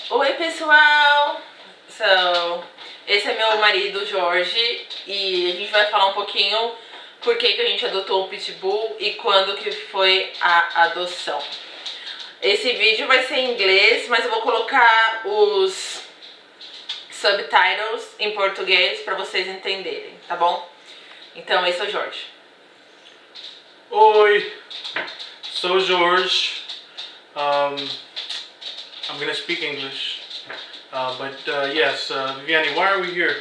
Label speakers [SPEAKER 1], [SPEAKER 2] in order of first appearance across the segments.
[SPEAKER 1] Oi, pessoal! So, esse é meu marido, Jorge, e a gente vai falar um pouquinho por que a gente adotou o Pitbull e quando que foi a adoção. Esse vídeo vai ser em inglês, mas eu vou colocar os subtitles em português para vocês entenderem, tá bom? Então, esse é o Jorge.
[SPEAKER 2] Oi, sou Jorge. I'm gonna speak English, yes, Vianney, why are we here?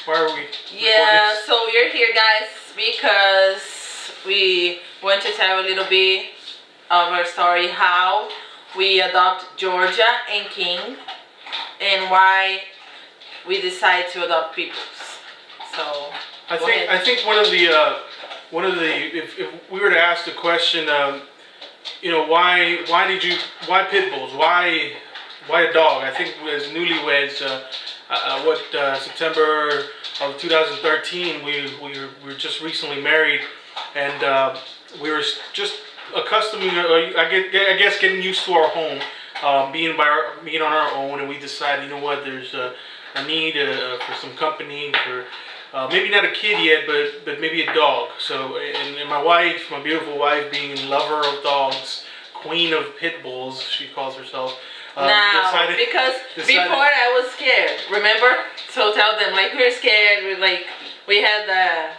[SPEAKER 2] Why are we?
[SPEAKER 1] Yeah, so we're here, guys, because we want to tell a little bit of our story, how we adopt Georgia and King, and why we decide to adopt Pitbulls. So
[SPEAKER 2] I think one of the if we were to ask the question, why Pitbulls? Why a dog? I think as newlyweds, September of 2013, we were just recently married, and we were just accustoming, I guess getting used to our home, being on our own, and we decided, there's a need for some company, for maybe not a kid yet, but maybe a dog. So, and my wife, my beautiful wife, being a lover of dogs, queen of pit bulls, she calls herself.
[SPEAKER 1] Because before I was scared, remember? So tell them, like, we were scared, we had the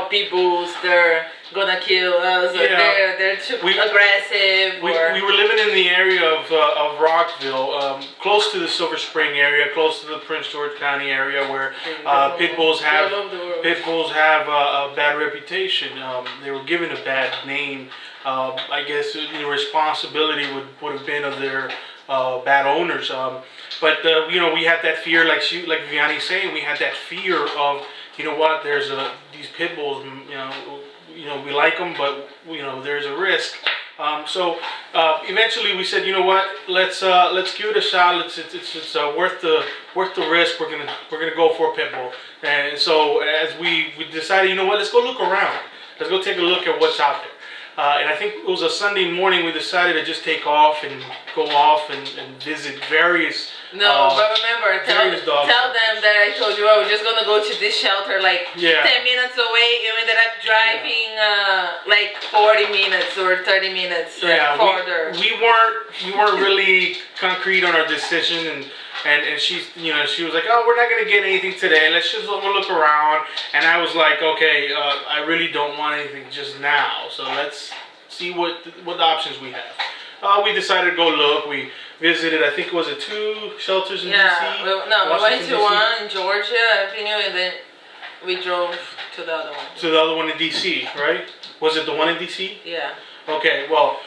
[SPEAKER 1] pit bulls, they're gonna kill us,
[SPEAKER 2] yeah.
[SPEAKER 1] they're too aggressive.
[SPEAKER 2] We were living in the area of Rockville, close to the Silver Spring area, close to the Prince George County area, where pit bulls have a bad reputation. They were given a bad name. I guess the responsibility would have been of their bad owners. But we had that fear, like Vianney's saying, we had that fear of, there's these pit bulls, we like them, but there's a risk. So eventually we said, let's give it a shot. It's worth the risk. We're gonna go for a pit bull. And so as we decided, let's go look around. Let's go take a look at what's out there. And I think it was a Sunday morning we decided to just take off and go off and visit various.
[SPEAKER 1] No, but remember, tell them that I told you I was just gonna go to this shelter 10 minutes away. You ended up driving like 40 minutes or 30 minutes further.
[SPEAKER 2] We weren't really concrete on our decision, and she's she was like, oh, we're not gonna get anything today. Let's just look around. And I was like, okay, I really don't want anything just now. So let's see what options we have. We decided to go look. We visited, I think it was 2 shelters in DC.
[SPEAKER 1] We went to one in Georgia, and then we drove to the other one.
[SPEAKER 2] To the other one in DC, right? Was it the one in DC?
[SPEAKER 1] Yeah.
[SPEAKER 2] Okay, well,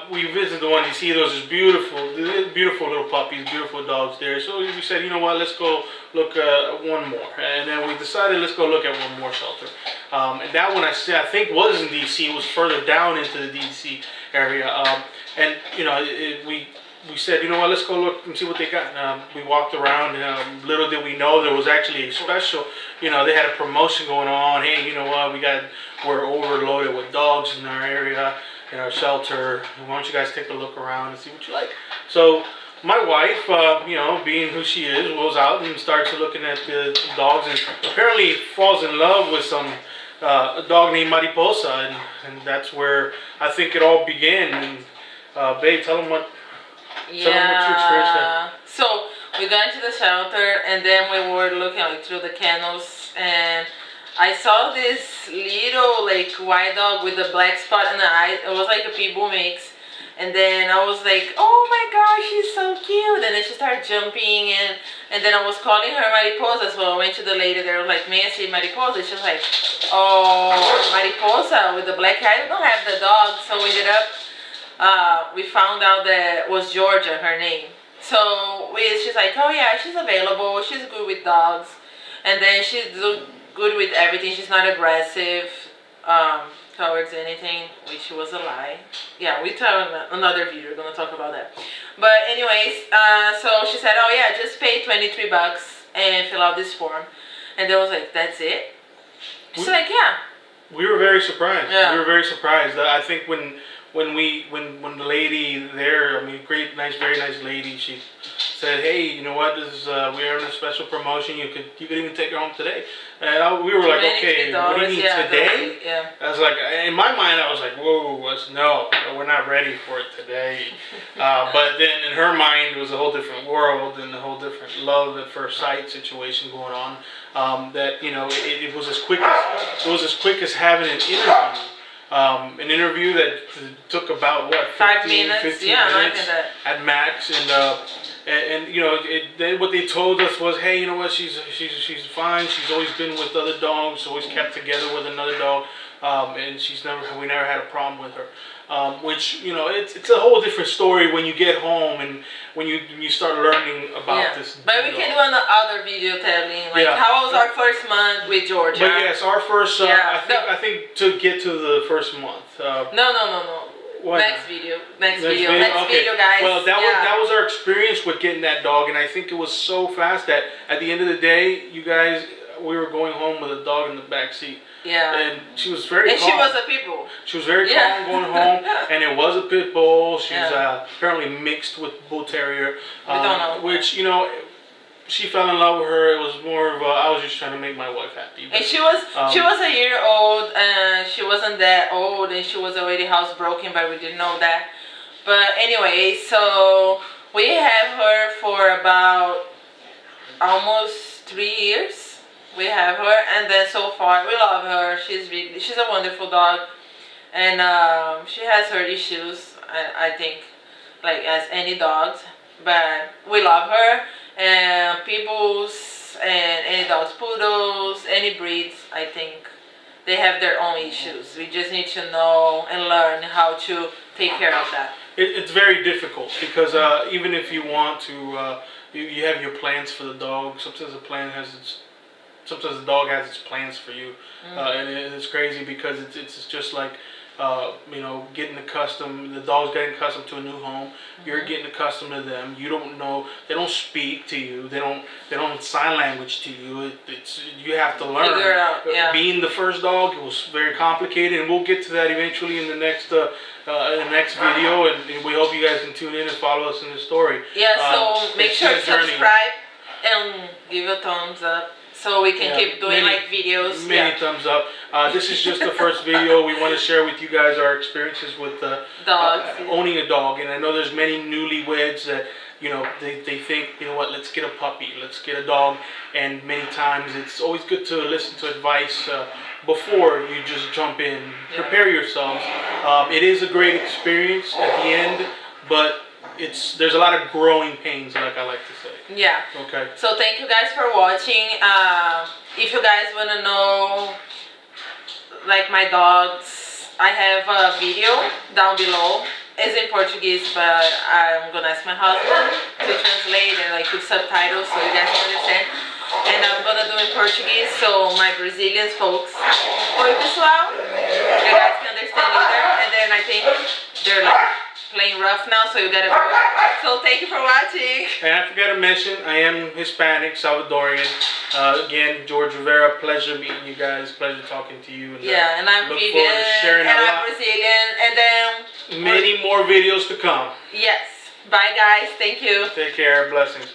[SPEAKER 2] we visited the one in DC. There was this beautiful little puppies, beautiful dogs there. So we said, let's go look at one more. And then we decided, let's go look at one more shelter. And that one I think was in DC. It was further down into the DC area. And we said, let's go look and see what they got. We walked around. Little did we know there was actually a special. They had a promotion going on. Hey, we're overloaded with dogs in our area, in our shelter. Why don't you guys take a look around and see what you like? So my wife, being who she is, goes out and starts looking at the dogs, and apparently falls in love with a dog named Mariposa, and that's where I think it all began. And babe, tell them what you experienced there.
[SPEAKER 1] So we got into the shelter, and then we were looking through the kennels, and I saw this little white dog with a black spot in the eye. It was like a Pitbull mix. And then I was like, oh my gosh, she's so cute. And then she started jumping, and then I was calling her Mariposa. So I went to the lady there, I was like, may I see Mariposa? She was like, oh, Mariposa with the black eye. I don't have the dog. So we ended up, we found out that it was Georgia, her name. So she's like, oh yeah, she's available. She's good with dogs. And then she's good with everything. She's not aggressive towards anything, which was a lie. Yeah, we tell another video. We're gonna talk about that. But anyways, so she said, oh yeah, just pay $23 and fill out this form. And they was like, that's it? She's like, yeah.
[SPEAKER 2] We were very surprised.
[SPEAKER 1] Yeah.
[SPEAKER 2] We were very surprised. I think when when the lady there, I mean, great, nice, very nice lady, she said, hey, you know what? This is we're in a special promotion. You could even take her home today. And we were like, okay, what do you mean today?
[SPEAKER 1] Yeah.
[SPEAKER 2] I was like, in my mind, I was like, whoa, no, we're not ready for it today. But then in her mind, it was a whole different world and a whole different love at first sight situation going on. That it was as quick as having an interview. An interview that took about
[SPEAKER 1] 5 minutes,
[SPEAKER 2] 15
[SPEAKER 1] minutes
[SPEAKER 2] at max, and what they told us was, hey, you know what, she's fine. She's always been with other dogs, always kept together with another dog, and we never had a problem with her. Which it's a whole different story when you get home and when you start learning about this.
[SPEAKER 1] But we can do another video telling how was our first month with Georgia.
[SPEAKER 2] But yes, our first. I think to get to the first month.
[SPEAKER 1] No. Next video,
[SPEAKER 2] video,
[SPEAKER 1] guys.
[SPEAKER 2] Well, that was our experience with getting that dog, and I think it was so fast that at the end of the day, you guys, we were going home with a dog in the back seat.
[SPEAKER 1] Yeah.
[SPEAKER 2] And she was very calm.
[SPEAKER 1] And she was a Pitbull.
[SPEAKER 2] She was very calm going home, and it was a Pitbull. She's apparently mixed with Bull Terrier.
[SPEAKER 1] We don't know.
[SPEAKER 2] Which, she fell in love with her. It was more of I was just trying to make my wife happy. But,
[SPEAKER 1] and she was a year old, and she wasn't that old, and she was already housebroken, but we didn't know that. But anyway, so we have her for about almost 3 years. We have her, and then so far we love her. She's a wonderful dog, and she has her issues. I think, like as any dogs, but we love her. And Pitbulls and any dogs, poodles, any breeds, I think they have their own issues. We just need to know and learn how to take care of that.
[SPEAKER 2] It's very difficult because even if you want to, you have your plans for the dog. Sometimes the dog has its plans for you, and it's crazy because it's just like. Getting accustomed. The dog's getting accustomed to a new home. You're getting accustomed to them. You don't know. They don't speak to you. They don't sign language to you. You have to learn.
[SPEAKER 1] Figure it out. Yeah.
[SPEAKER 2] Being the first dog, it was very complicated, and we'll get to that eventually in the next video. And we hope you guys can tune in and follow us in the story.
[SPEAKER 1] Yeah. So make sure to subscribe and give a thumbs up. So we can keep doing videos.
[SPEAKER 2] Many thumbs up. This is just the first video. We want to share with you guys our experiences with
[SPEAKER 1] dogs,
[SPEAKER 2] owning a dog. And I know there's many newlyweds that they think, you know what, let's get a puppy, let's get a dog. And many times it's always good to listen to advice before you just jump in. Prepare yourselves. It is a great experience at the end, but there's a lot of growing pains, like I like to say.
[SPEAKER 1] Yeah.
[SPEAKER 2] Okay.
[SPEAKER 1] So thank you guys for watching. If you guys want to know, like my dogs, I have a video down below. It's in Portuguese, but I'm gonna ask my husband to translate and put subtitles so you guys can understand. And I'm gonna do in Portuguese, so my Brazilian folks, oi pessoal, you guys can understand either. And then I think they're playing rough now, so you gotta go. So thank you for watching.
[SPEAKER 2] And I forgot to mention, I am Hispanic, Salvadorian. Again, George Rivera, pleasure meeting you guys, pleasure talking to you. And,
[SPEAKER 1] and I'm vegan, and I'm Brazilian, and then
[SPEAKER 2] many more videos to come.
[SPEAKER 1] Yes. Bye guys, thank you.
[SPEAKER 2] Take care, blessings.